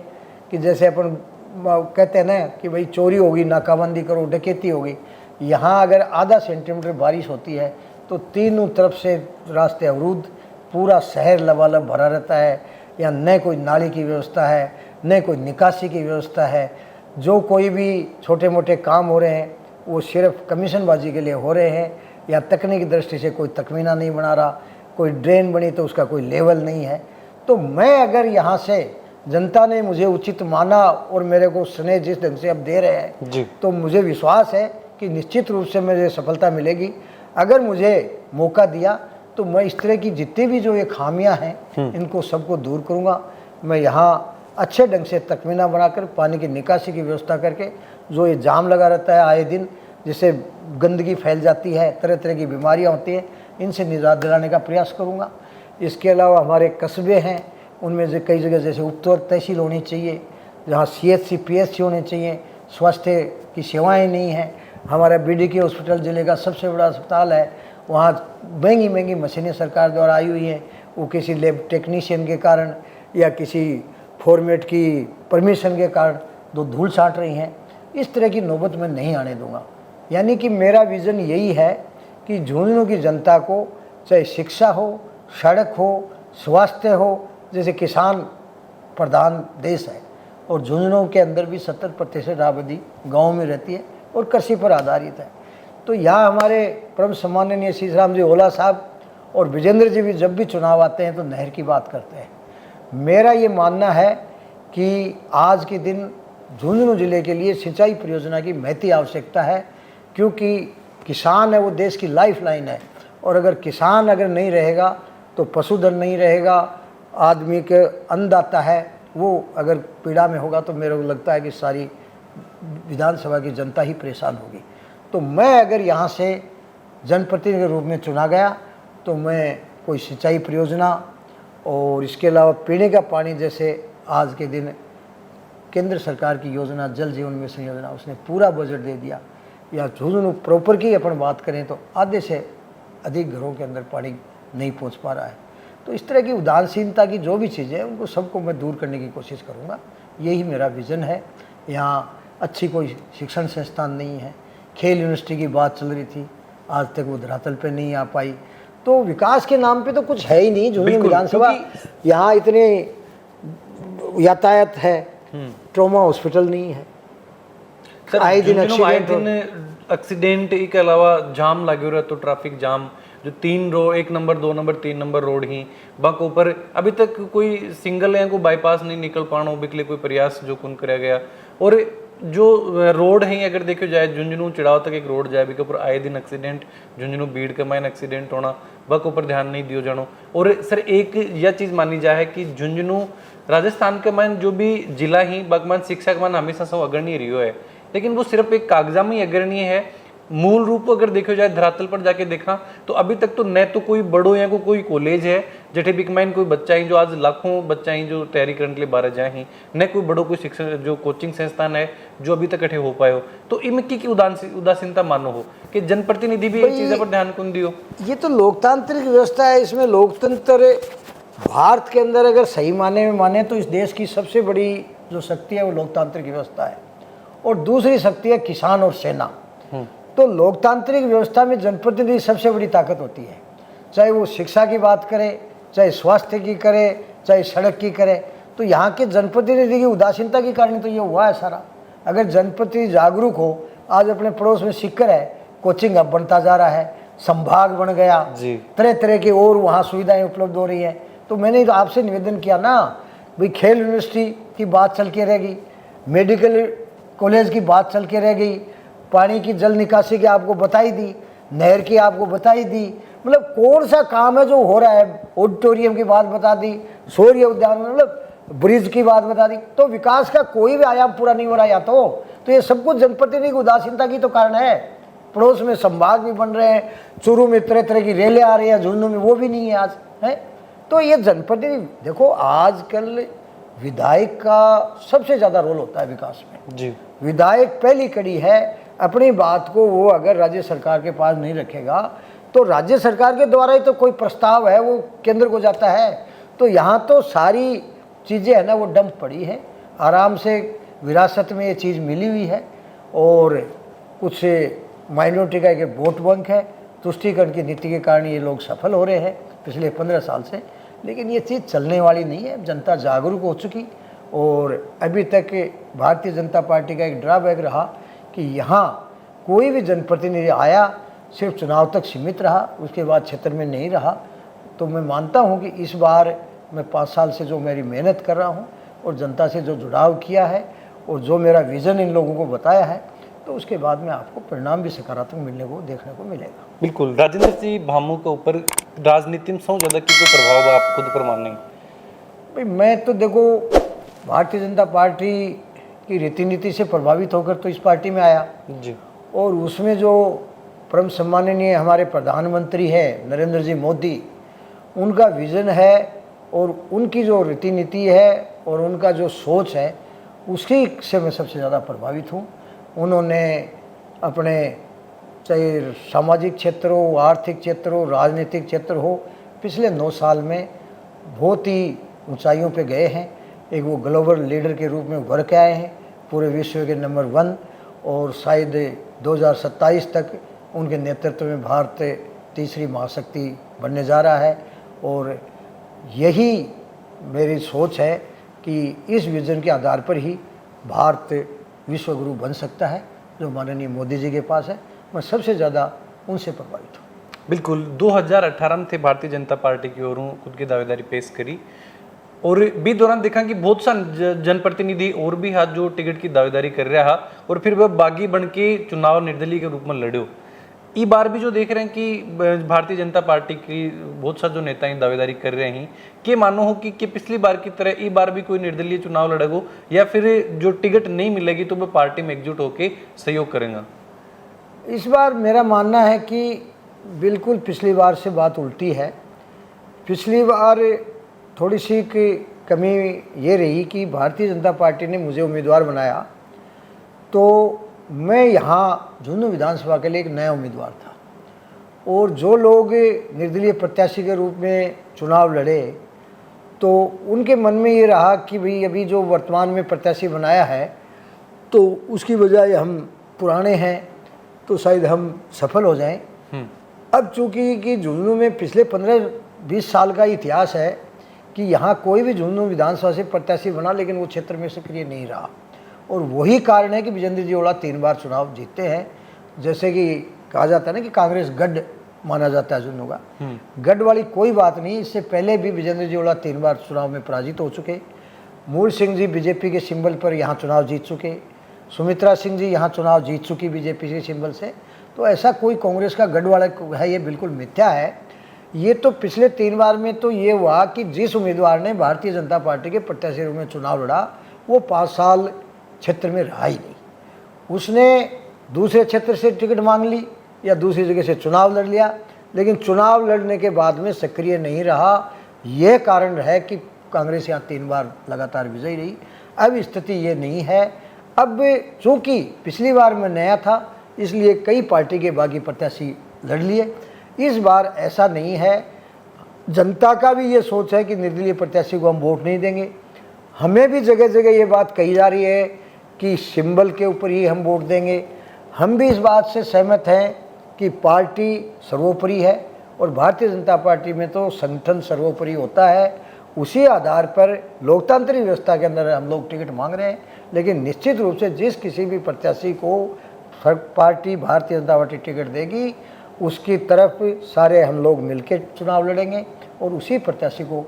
कि जैसे अपन कहते हैं ना कि भाई चोरी होगी, नाकाबंदी करो, डकैती होगी। यहाँ अगर आधा सेंटीमीटर बारिश होती है तो तीनों तरफ से रास्ते अवरुद्ध, पूरा शहर लबालब भरा रहता है। यहाँ न कोई नाली की व्यवस्था है, न कोई निकासी की व्यवस्था है। जो कोई भी छोटे मोटे काम हो रहे हैं वो सिर्फ कमीशनबाजी के लिए हो रहे हैं, या तकनीकी दृष्टि से कोई तकमीना नहीं बना रहा। कोई ड्रेन बनी तो उसका कोई लेवल नहीं है। तो मैं अगर यहाँ से जनता ने मुझे उचित माना और मेरे को स्नेह जिस ढंग से अब दे रहे हैं तो मुझे विश्वास है कि निश्चित रूप से मुझे सफलता मिलेगी। अगर मुझे मौका दिया तो मैं इस तरह की जितनी भी जो ये खामियां हैं इनको सबको दूर करूंगा। मैं यहाँ अच्छे ढंग से तकमीना बनाकर पानी की निकासी की व्यवस्था करके, जो ये जाम लगा रहता है आए दिन जिससे गंदगी फैल जाती है, तरह तरह की बीमारियां होती हैं, इनसे निजात दिलाने का प्रयास करूंगा। इसके अलावा हमारे कस्बे हैं उनमें से कई जगह जैसे उप तहसील होनी चाहिए, जहाँ CHC PSC होने चाहिए, स्वास्थ्य की सेवाएं नहीं हैं। हमारा BDK हॉस्पिटल जिले का सबसे बड़ा अस्पताल है, वहाँ महंगी महंगी मशीनें सरकार द्वारा आई हुई हैं, वो किसी लैब टेक्नीशियन के कारण या किसी फॉर्मेट की परमिशन के कारण जो धूल साट रही हैं। इस तरह की नौबत मैं नहीं आने दूंगा। यानी कि मेरा विज़न यही है कि झुंझुनू की जनता को चाहे शिक्षा हो, सड़क हो, स्वास्थ्य हो, जैसे किसान प्रधान देश है और झुंझुनू के अंदर भी 70% आबादी गाँव में रहती है और कृषि पर आधारित है। तो यहाँ हमारे परम सम्माननीय सीसराम जी ओला साहब और विजेंद्र जी भी जब भी चुनाव आते हैं तो नहर की बात करते हैं। मेरा ये मानना है कि आज के दिन झुंझुनू जिले के लिए सिंचाई परियोजना की महती आवश्यकता है, क्योंकि किसान है वो देश की लाइफ लाइन है। और अगर किसान अगर नहीं रहेगा तो पशुधन नहीं रहेगा, आदमी के अन्नदाता है वो अगर पीड़ा में होगा तो मेरे को लगता है कि सारी विधानसभा की जनता ही परेशान होगी। तो मैं अगर यहाँ से जनप्रतिनिधि के रूप में चुना गया तो मैं कोई सिंचाई परियोजना और इसके अलावा पीने का पानी, जैसे आज के दिन केंद्र सरकार की योजना जल जीवन मिशन योजना उसने पूरा बजट दे दिया, या झुंझुनू प्रॉपर की अपन बात करें तो आधे से अधिक घरों के अंदर पानी नहीं पहुंच पा रहा है। तो इस तरह की उदासीनता की जो भी चीज़ें हैं उनको सबको मैं दूर करने की कोशिश करूंगा। यही मेरा विज़न है। यहाँ अच्छी कोई शिक्षण संस्थान नहीं है। खेल यूनिवर्सिटी की बात चल रही थी, आज तक वो धरातल पे नहीं आ पाई। तो विकास के नाम पे तो कुछ है ही नहीं। झुंझुनू विधानसभा, यहाँ इतने यातायात है, ट्रॉमा हॉस्पिटल नहीं है, आए दिन एक्सीडेंट के अलावा जाम लगे रहे तो ट्रैफिक जाम जो 3 road 1 number 2 number 3 number road ही बाक ऊपर अभी तक कोई सिंगल है को बाईपास नहीं निकल पाना बिकले कोई प्रयास जो कुन कराया गया। और जो रोड है अगर देखो जाए झुंझुनू चिड़ाव तक एक रोड जाए के ऊपर आए दिन एक्सीडेंट, झुंझुनू भीड़ के माइन एक्सीडेंट होना बक ऊपर ध्यान नहीं दियो जानो। और सर एक यह चीज़ मानी जाए कि झुंझुनू राजस्थान के मान जो भी जिला ही बागमान शिक्षा के मान हमेशा सब अग्रणी रही है, लेकिन वो सिर्फ एक कागजा में ही अग्रणी है। मूल रूप अगर देखो जाए धरातल पर जाके देखा तो अभी तक तो न तो कोई बड़ो या कोई कॉलेज है जेठे बिकमाइन कोई बच्चा ही जो आज लाखों बच्चा ही जो तैयारी करने के लिए बाहर जाए ही, न कोई बड़ो कोई शिक्षण जो कोचिंग संस्थान है जो अभी तक इकट्ठे हो पाए हो। तो इनकी की उदासीनता मानो हो कि जनप्रतिनिधि भी ये चीज़ों पर ध्यान कौन दियो। ये तो लोकतांत्रिक व्यवस्था है। इसमें लोकतंत्र भारत के अंदर अगर सही माने में माने तो इस देश की सबसे बड़ी जो शक्ति है वो लोकतांत्रिक व्यवस्था है, और दूसरी शक्ति है किसान और सेना। तो लोकतांत्रिक व्यवस्था में जनप्रतिनिधि सबसे बड़ी ताकत होती है, चाहे वो शिक्षा की बात करे, चाहे स्वास्थ्य की करे, चाहे सड़क की करे। तो यहाँ के जनप्रतिनिधि की उदासीनता के कारण तो ये हुआ है सारा। अगर जनप्रतिनिधि जागरूक हो, आज अपने पड़ोस में सिक्कर है, कोचिंग हब बनता जा रहा है, संभाग बन गया, तरह तरह की और वहाँ सुविधाएं उपलब्ध हो रही हैं। तो मैंने तो आपसे निवेदन किया ना भाई, खेल यूनिवर्सिटी की बात चल के रहेगी, मेडिकल कॉलेज की बात चल के रह गई, पानी की जल निकासी की आपको बताई दी, नहर की आपको बताई दी, मतलब कौन सा काम है जो हो रहा है, ऑडिटोरियम की बात बता दी, सूर्य उद्यान में मतलब ब्रिज की बात बता दी। तो विकास का कोई भी आयाम पूरा नहीं हो रहा, या तो ये सब कुछ जनप्रतिनिधि की उदासीनता की तो कारण है। पड़ोस में संभाग भी बन रहे हैं, चूरू में तरह तरह की रेलें आ रही हैं, झुंझुनू में वो भी नहीं है आज, है। तो ये जनप्रतिनिधि देखो, आजकल विधायक का सबसे ज़्यादा रोल होता है विकास में जी। विधायक पहली कड़ी है। अपनी बात को वो अगर राज्य सरकार के पास नहीं रखेगा तो राज्य सरकार के द्वारा ही तो कोई प्रस्ताव है वो केंद्र को जाता है। तो यहाँ तो सारी चीज़ें है ना वो डंप पड़ी है, आराम से विरासत में ये चीज़ मिली हुई है। और कुछ माइनॉरिटी का एक वोट बैंक है, तुष्टीकरण की नीति के कारण ये लोग सफल हो रहे हैं पिछले 15 साल से। लेकिन ये चीज़ चलने वाली नहीं है, जनता जागरूक हो चुकी। और अभी तक भारतीय जनता पार्टी का एक ड्रॉबैक रहा कि यहाँ कोई भी जनप्रतिनिधि आया सिर्फ चुनाव तक सीमित रहा, उसके बाद क्षेत्र में नहीं रहा। तो मैं मानता हूँ कि इस बार मैं 5 साल से जो मेरी मेहनत कर रहा हूँ और जनता से जो जुड़ाव किया है और जो मेरा विज़न इन लोगों को बताया है, तो उसके बाद में आपको परिणाम भी सकारात्मक मिलने को देखने को मिलेगा। बिल्कुल। राजेंद्र जी, भामू के ऊपर राजनीति में सौ ज़्यादा की कोई प्रभाव आप खुद पर मानेंगे? भाई मैं तो देखो भारतीय जनता पार्टी की रीति नीति से प्रभावित होकर तो इस पार्टी में आया जी। और उसमें जो परम सम्माननीय हमारे प्रधानमंत्री है नरेंद्र जी मोदी, उनका विज़न है और उनकी जो रीति नीति है और उनका जो सोच है उसकी से मैं सबसे ज़्यादा प्रभावित हूँ। उन्होंने अपने चाहे सामाजिक क्षेत्र हो, आर्थिक क्षेत्र हो, राजनीतिक क्षेत्र हो, पिछले 9 साल में बहुत ही ऊंचाइयों पे गए हैं। एक वो ग्लोबल लीडर के रूप में उभर के आए हैं, पूरे विश्व के नंबर 1। और शायद 2027 तक उनके नेतृत्व में भारत तीसरी महाशक्ति बनने जा रहा है। और यही मेरी सोच है कि इस विज़न के आधार पर ही भारत विश्व गुरु बन सकता है जो माननीय मोदी जी के पास है। मैं सबसे ज़्यादा उनसे प्रभावित हूँ। बिल्कुल। 2018 में थे भारतीय जनता पार्टी की ओर खुद की दावेदारी पेश करी और बीच दौरान देखा कि बहुत सा जनप्रतिनिधि और भी हाथ जो टिकट की दावेदारी कर रहा और फिर वह बागी बन के चुनाव निर्दलीय के रूप में लड़ो। ई बार भी जो देख रहे हैं कि भारतीय जनता पार्टी की बहुत सा जो नेता दावेदारी कर रहे हैं कि मानो हो कि पिछली बार की तरह ई बार भी कोई निर्दलीय चुनाव लड़ेगो या फिर जो टिकट नहीं मिलेगी तो वह पार्टी में एकजुट होकर सहयोग करेंगे? इस बार मेरा मानना है कि बिल्कुल पिछली बार से बात उल्टी है। पिछली बार थोड़ी सी कमी ये रही कि भारतीय जनता पार्टी ने मुझे उम्मीदवार बनाया तो मैं यहाँ झुंझुनू विधानसभा के लिए एक नया उम्मीदवार था और जो लोग निर्दलीय प्रत्याशी के रूप में चुनाव लड़े तो उनके मन में ये रहा कि भाई अभी जो वर्तमान में प्रत्याशी बनाया है तो उसकी बजाय हम पुराने हैं तो शायद हम सफल हो जाएं। अब चूँकि कि झुंझुनू में पिछले 15-20 साल का इतिहास है कि यहाँ कोई भी झुंझुनू विधानसभा से प्रत्याशी बना लेकिन वो क्षेत्र में सक्रिय नहीं रहा। और वही कारण है कि विजेंद्र जी ओला 3 बार चुनाव जीतते हैं। जैसे कि कहा जाता है ना कि कांग्रेस गढ़ माना जाता है झुंझुनू का, गढ़ वाली कोई बात नहीं। इससे पहले भी विजेंद्र जी ओला 3 बार चुनाव में पराजित हो चुके। मूल सिंह जी बीजेपी के सिंबल पर यहाँ चुनाव जीत चुके। सुमित्रा सिंह जी यहाँ चुनाव जीत चुकी बीजेपी के सिंबल से। तो ऐसा कोई कांग्रेस का गढ़ वाला है, ये बिल्कुल मिथ्या है। ये तो पिछले 3 बार में तो ये हुआ कि जिस उम्मीदवार ने भारतीय जनता पार्टी के प्रत्याशी रूप में चुनाव लड़ा वो 5 साल क्षेत्र में रहा ही नहीं। उसने दूसरे क्षेत्र से टिकट मांग ली या दूसरी जगह से चुनाव लड़ लिया, लेकिन चुनाव लड़ने के बाद में सक्रिय नहीं रहा। यह कारण है कि कांग्रेस यहाँ 3 बार लगातार विजयी रही। अब स्थिति ये नहीं है। अब चूँकि पिछली बार मैं नया था इसलिए कई पार्टी के बागी प्रत्याशी लड़ लिए। इस बार ऐसा नहीं है। जनता का भी ये सोच है कि निर्दलीय प्रत्याशी को हम वोट नहीं देंगे। हमें भी जगह जगह ये बात कही जा रही है कि सिंबल के ऊपर ही हम वोट देंगे। हम भी इस बात से सहमत हैं कि पार्टी सर्वोपरि है और भारतीय जनता पार्टी में तो संगठन सर्वोपरि होता है। उसी आधार पर लोकतांत्रिक व्यवस्था के अंदर हम लोग टिकट मांग रहे हैं। लेकिन निश्चित रूप से जिस किसी भी प्रत्याशी को party Bharatiya Janata party ticket देगी उसकी तरफ सारे हम लोग मिलकर चुनाव लड़ेंगे और उसी प्रत्याशी को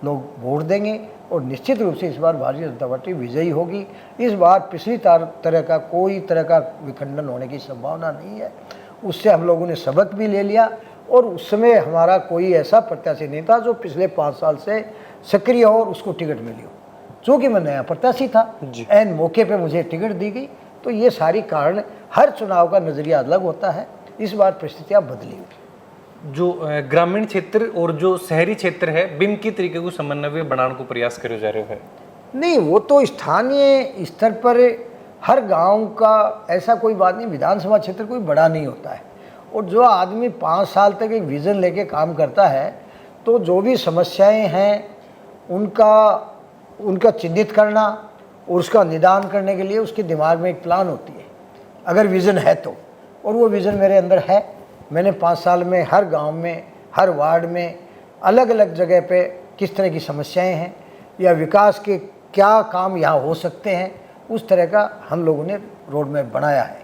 लोग वोट देंगे और निश्चित रूप से इस बार भारतीय जनता पार्टी विजयी होगी। इस बार पिछली तरह का कोई तरह का विखंडन होने की संभावना नहीं है। उससे हम लोगों ने सबक भी ले लिया और उस समय हमारा कोई ऐसा प्रत्याशी नहीं था जो पिछले 5 साल से सक्रिय हो और उसको टिकट मिली हो। चूँकि मैं नया प्रत्याशी था, एन मौके पे मुझे टिकट दी गई, तो ये सारी कारण, हर चुनाव का नज़रिया अलग होता है। इस बार परिस्थितियाँ बदली हुई। जो ग्रामीण क्षेत्र और जो शहरी क्षेत्र है बिम की तरीके को समन्वय बनाने को प्रयास करे जा रहे है? नहीं, वो तो स्थानीय स्तर पर हर गांव का ऐसा कोई बात नहीं, विधानसभा क्षेत्र कोई बड़ा नहीं होता है। और जो आदमी 5 साल तक एक विज़न लेके काम करता है, तो जो भी समस्याएं हैं उनका चिन्हित करना और उसका निदान करने के लिए उसके दिमाग में एक प्लान होती है, अगर विज़न है तो। और वो विज़न मेरे अंदर है। मैंने 5 साल में हर गांव में, हर वार्ड में, अलग अलग जगह पे किस तरह की समस्याएं हैं या विकास के क्या काम यहाँ हो सकते हैं, उस तरह का हम लोगों ने रोड मैप बनाया है।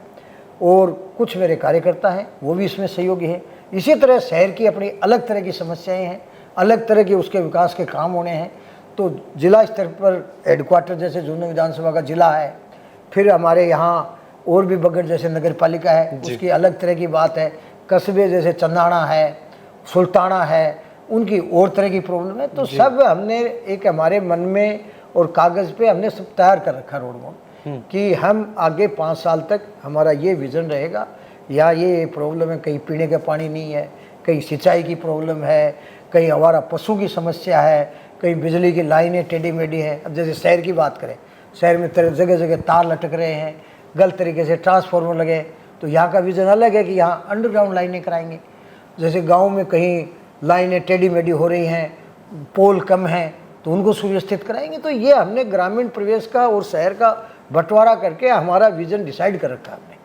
और कुछ मेरे कार्यकर्ता हैं, वो भी इसमें सहयोगी हैं। इसी तरह शहर की अपनी अलग तरह की समस्याएं हैं, अलग तरह के उसके विकास के काम होने हैं। तो जिला स्तर पर हेडक्वार्टर जैसे झुंझुनू विधानसभा का जिला है, फिर हमारे यहाँ और भी बगड़ जैसे नगर पालिका है, उसकी अलग तरह की बात है। कस्बे जैसे चंदाना है, सुल्ताना है, उनकी और तरह की प्रॉब्लम है। तो सब हमने एक हमारे मन में और कागज़ पे हमने सब तैयार कर रखा रोड मैप कि हम आगे 5 साल तक हमारा ये विज़न रहेगा, या ये प्रॉब्लम है, कहीं पीने का पानी नहीं है, कहीं सिंचाई की प्रॉब्लम है, कहीं आवारा पशु की समस्या है, कहीं बिजली की लाइनें टेढ़ी मेढ़ी हैं। अब जैसे शहर की बात करें, शहर में जगह जगह तार लटक रहे हैं, गलत तरीके से ट्रांसफार्मर लगे, तो यहाँ का विज़न अलग है कि यहाँ अंडरग्राउंड लाइनें कराएंगे। जैसे गांव में कहीं लाइनें टेढ़ी मेढ़ी हो रही हैं, पोल कम हैं, तो उनको सुव्यवस्थित कराएंगे। तो ये हमने ग्रामीण प्रदेश का और शहर का बंटवारा करके हमारा विज़न डिसाइड कर रखा है हमने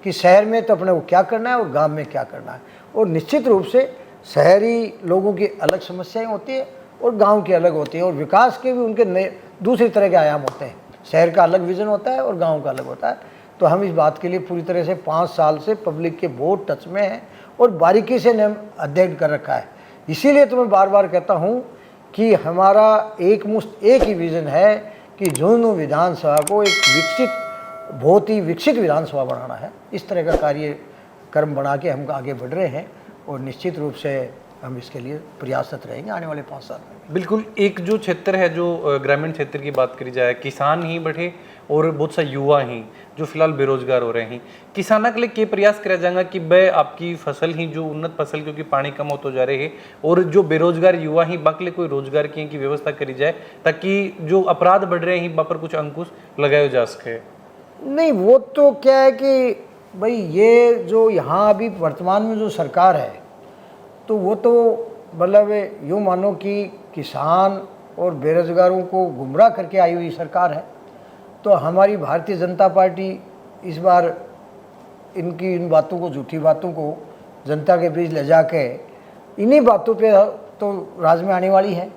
कि शहर में तो अपने को क्या करना है और गांव में क्या करना है। और निश्चित रूप से शहरी लोगों की अलग समस्याएं होती है और गांव की अलग होती है, और विकास के भी उनके नए दूसरी तरह के आयाम होते हैं। शहर का अलग विज़न होता है और गाँव का अलग होता है। तो हम इस बात के लिए पूरी तरह से 5 साल से पब्लिक के बहुत टच में हैं और बारीकी से ने अध्ययन कर रखा है। इसीलिए तो मैं बार बार कहता हूँ कि हमारा एक ही विज़न है कि झुंझुनू विधानसभा को एक बहुत ही विकसित विधानसभा बनाना है। इस तरह का कार्यक्रम बना के हम आगे बढ़ रहे हैं और निश्चित रूप से हम इसके लिए प्रयासरत रहेंगे आने वाले 5 साल में। बिल्कुल। एक जो क्षेत्र है, जो ग्रामीण क्षेत्र की बात करी जाए, किसान ही बैठे और बहुत सा युवा ही जो फिलहाल बेरोजगार हो रहे हैं। किसानों के लिए क्या प्रयास किया जाएगा कि वह आपकी फसल ही जो उन्नत फसल, क्योंकि पानी कम होता जा रहे हैं, और जो बेरोजगार युवा ही बाकी लिए कोई रोजगार की व्यवस्था करी जाए ताकि जो अपराध बढ़ रहे हैं वहाँ पर कुछ अंकुश लगाया जा सके? नहीं, वो तो क्या है कि भाई ये जो यहाँ अभी वर्तमान में जो सरकार है, तो वो तो मतलब यूँ मानो कि किसान और बेरोजगारों को गुमराह करके आई हुई सरकार है। तो हमारी भारतीय जनता पार्टी इस बार इन बातों को, झूठी बातों को जनता के बीच ले जाके इन्हीं बातों पे तो राज में आने वाली है।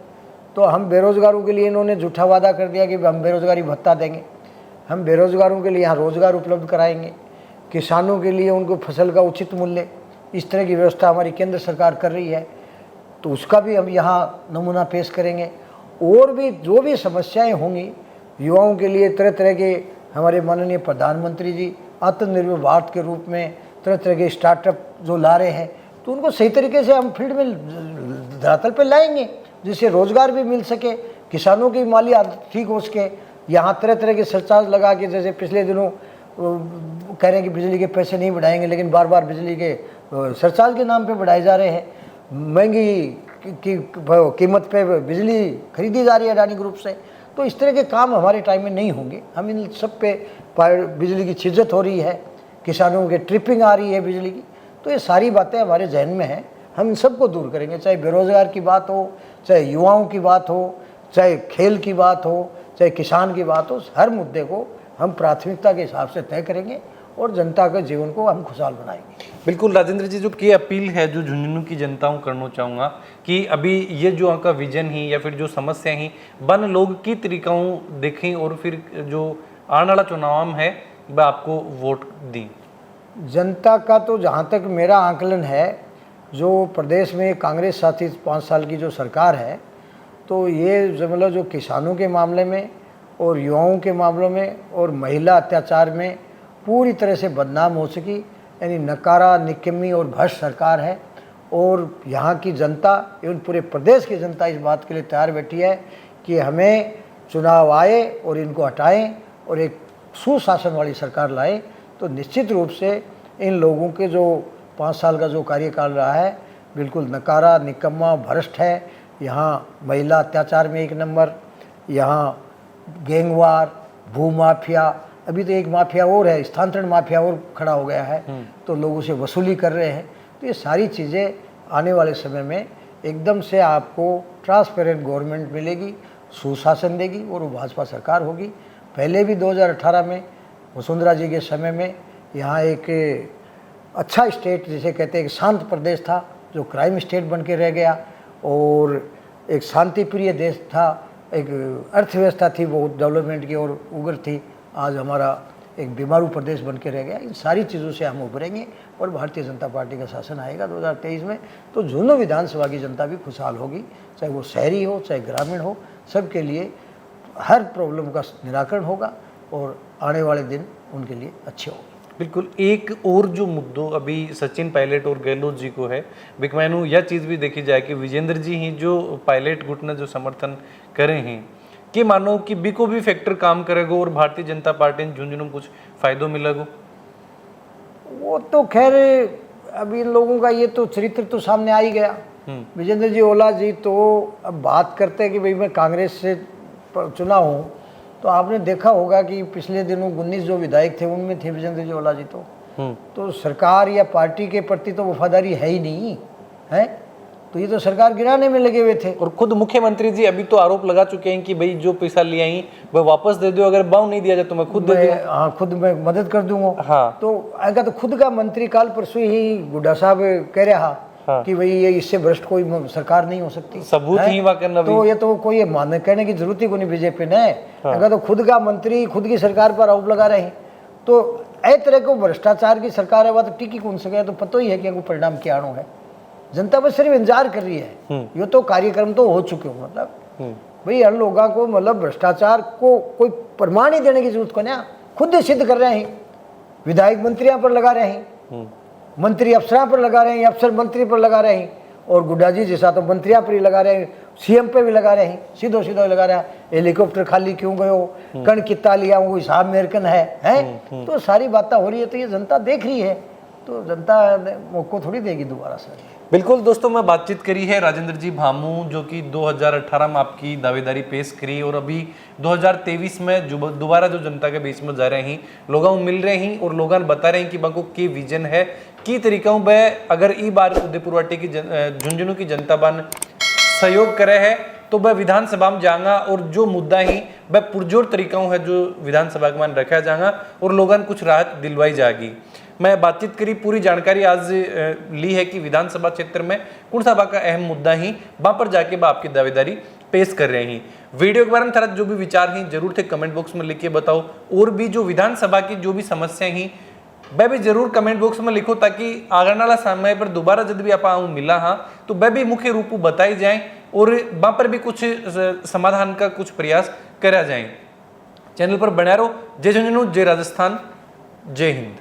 तो हम बेरोजगारों के लिए इन्होंने झूठा वादा कर दिया कि हम बेरोजगारी भत्ता देंगे, हम बेरोजगारों के लिए यहाँ रोजगार उपलब्ध कराएंगे, किसानों के लिए उनको फसल का उचित मूल्य, इस तरह की व्यवस्था हमारी केंद्र सरकार कर रही है। तो उसका भी हम यहाँ नमूना पेश करेंगे। और भी जो भी समस्याएं होंगी युवाओं के लिए, तरह तरह के हमारे माननीय प्रधानमंत्री जी आत्मनिर्भर भारत के रूप में तरह तरह के स्टार्टअप जो ला रहे हैं, तो उनको सही तरीके से हम फील्ड में धरातल पर लाएंगे, जिससे रोज़गार भी मिल सके, किसानों की माली ठीक हो सके। यहाँ तरह तरह के सरचार्ज लगा के, जैसे पिछले दिनों कह रहे हैं कि बिजली के पैसे नहीं बढ़ाएंगे, लेकिन बार बार बिजली के सरचार्ज के नाम पे बढ़ाए जा रहे हैं। महंगी की कीमत पे बिजली खरीदी जा रही है अडानी ग्रुप से। तो इस तरह के काम हमारे टाइम में नहीं होंगे। हम इन सब पे बिजली की छिज्जत हो रही है, किसानों के ट्रिपिंग आ रही है बिजली की। तो ये सारी बातें हमारे जहन में हैं, हम इन सबको दूर करेंगे। चाहे बेरोज़गार की बात हो, चाहे युवाओं की बात हो, चाहे खेल की बात हो, चाहे किसान की बात हो, हर मुद्दे को हम प्राथमिकता के हिसाब से तय करेंगे और जनता के जीवन को हम खुशहाल बनाएंगे। बिल्कुल राजेंद्र जी, जो की अपील है जो झुंझुनू की जनता को करना चाहूँगा कि अभी ये जो आपका विजन ही या फिर जो समस्या ही बन लोग की तरीकाओं देखें और फिर जो आने वाला चुनाव है वह आपको वोट दी। जनता का तो जहाँ तक मेरा आकलन है, जो प्रदेश में कांग्रेस शासित 5 साल की जो सरकार है, तो ये मतलब जो किसानों के मामले में और युवाओं के मामलों में और महिला अत्याचार में पूरी तरह से बदनाम हो सकी, यानी नकारा, निकम्मी और भ्रष्ट सरकार है। और यहाँ की जनता एवं पूरे प्रदेश की जनता इस बात के लिए तैयार बैठी है कि हमें चुनाव आए और इनको हटाएं और एक सुशासन वाली सरकार लाएं। तो निश्चित रूप से इन लोगों के जो 5 साल का जो कार्यकाल रहा है बिल्कुल नकारा, निकम्मा, भ्रष्ट है। यहाँ महिला अत्याचार में 1 नंबर, यहाँ गैंगवार, भूमाफिया, अभी तो एक माफिया और है, स्थानांतरण माफिया और खड़ा हो गया है, तो लोगों से वसूली कर रहे हैं। तो ये सारी चीज़ें आने वाले समय में एकदम से आपको ट्रांसपेरेंट गवर्नमेंट मिलेगी, सुशासन देगी और वो भाजपा सरकार होगी। पहले भी 2018 में वसुंधरा जी के समय में यहाँ एक अच्छा स्टेट जिसे कहते हैं, एक शांत प्रदेश था जो क्राइम स्टेट बन के रह गया, और एक शांति प्रिय देश था, एक अर्थव्यवस्था थी बहुत डेवलपमेंट की और उग्र थी। आज हमारा एक बीमारू प्रदेश बन के रह गया। इन सारी चीज़ों से हम उभरेंगे और भारतीय जनता पार्टी का शासन आएगा 2023 में। तो झुंझुनू विधानसभा की जनता भी खुशहाल होगी, चाहे वो शहरी हो चाहे ग्रामीण हो, सबके लिए हर प्रॉब्लम का निराकरण होगा और आने वाले दिन उनके लिए अच्छे होंगे। बिल्कुल। एक और जो मुद्दों अभी सचिन पायलट और गहलोत जी को है, बिकमैनू यह चीज़ भी देखी जाए कि विजेंद्र जी ही जो पायलट गुट ने जो समर्थन करे हैं कि मानो कि बिको भी फैक्टर काम करेगा और भारतीय जनता पार्टी ने झुंझुनू कुछ फायदो मिलेगा। वो तो खैर अभी इन लोगों का ये तो चरित्र तो सामने आ ही गया। विजेंद्र जी ओला जी तो अब बात करते हैं कि भाई मैं कांग्रेस से चुना हूँ, तो आपने देखा होगा कि पिछले दिनों 19 जो विधायक थे उनमें थे विजेंद्र जी ओला जी। तो सरकार या पार्टी के प्रति तो वफादारी है ही नहीं है, तो ये तो सरकार गिराने में लगे हुए थे। और खुद मुख्यमंत्री जी अभी तो आरोप लगा चुके हैं कि भाई जो पैसा ले आई वह वापस दे दो, अगर बाउ नहीं दिया जाए तो मैं खुद दे दूंगा। हाँ, खुद मैं मदद कर दूंगा। हाँ, तो आएगा तो खुद का मंत्री काल परसों ही गुड्डा साहब कह रहा कि भाई ये इससे भ्रष्ट कोई सरकार नहीं हो सकती, सबूत ही वहाँ करना। तो ये तो कोई मानने कहने की जरूरत ही कोई नहीं बीजेपी ने। अगर तो खुद का मंत्री खुद की सरकार पर आरोप लगा रहे हैं, तो ऐ तरह को भ्रष्टाचार की सरकार है, वह तो टिकी कौन सके, तो पता ही है कि परिणाम क्या आना है। जनता बस सिर्फ इंतजार कर रही है। ये तो कार्यक्रम तो हो चुके हो, मतलब भाई हर लोगों को मतलब भ्रष्टाचार को कोई प्रमाण ही देने की जरूरत को ना, खुद ही सिद्ध कर रहे हैं। विधायक मंत्रियों पर लगा रहे हैं, मंत्री अफसरों पर लगा रहे हैं, अफसर मंत्री पर लगा रहे हैं, और गुड्डा जी जैसा तो मंत्रियों पर ही लगा रहे हैं, सीएम पे भी लगा रहे हैं, सीधो सीधो लगा रहे हैं। हेलीकॉप्टर खाली क्यों गयो, कण कितना लिया, वो हिसाब मेरकन है। तो सारी बातें हो रही है, तो ये जनता देख रही है, तो जनता मौको थोड़ी देगी दोबारा से। बिल्कुल दोस्तों, मैं बातचीत करी है राजेंद्र जी भामू, जो कि 2018 में आपकी दावेदारी पेश करी और अभी 2023 में दोबारा जो जनता के बीच में जा रहे हैं, लोगों मिल रहे हैं और लोग बता रहे हैं कि बाको की विजन है, की तरीका वह अगर ई बार उदयपुर वाटी की झुंझुनू की जनता बन सहयोग करे है तो वह विधानसभा में जाएगा और जो मुद्दा ही वह पुरजोर तरीका है जो विधानसभा के मान रखा जाएगा और लोगों कुछ राहत दिलवाई जाएगी। मैं बातचीत करी, पूरी जानकारी आज ली है कि विधानसभा क्षेत्र में कौन सा का अहम मुद्दा ही वहां पर जाके आपकी दावेदारी पेश कर रहे हैं। वीडियो के बारे में तरह जो भी विचार हैं जरूर थे कमेंट बॉक्स में लिख के बताओ, और भी जो विधानसभा की जो भी समस्याएं हैं वह भी जरूर कमेंट बॉक्स में लिखो, ताकि आगे वाला समय पर दोबारा जब भी आप मिला हाँ तो वह भी मुख्य रूप बताई जाए और वहां पर भी कुछ समाधान का कुछ प्रयास करा जाए। चैनल पर बना रहो। जय झुंझुनू, जय राजस्थान, जय हिंद।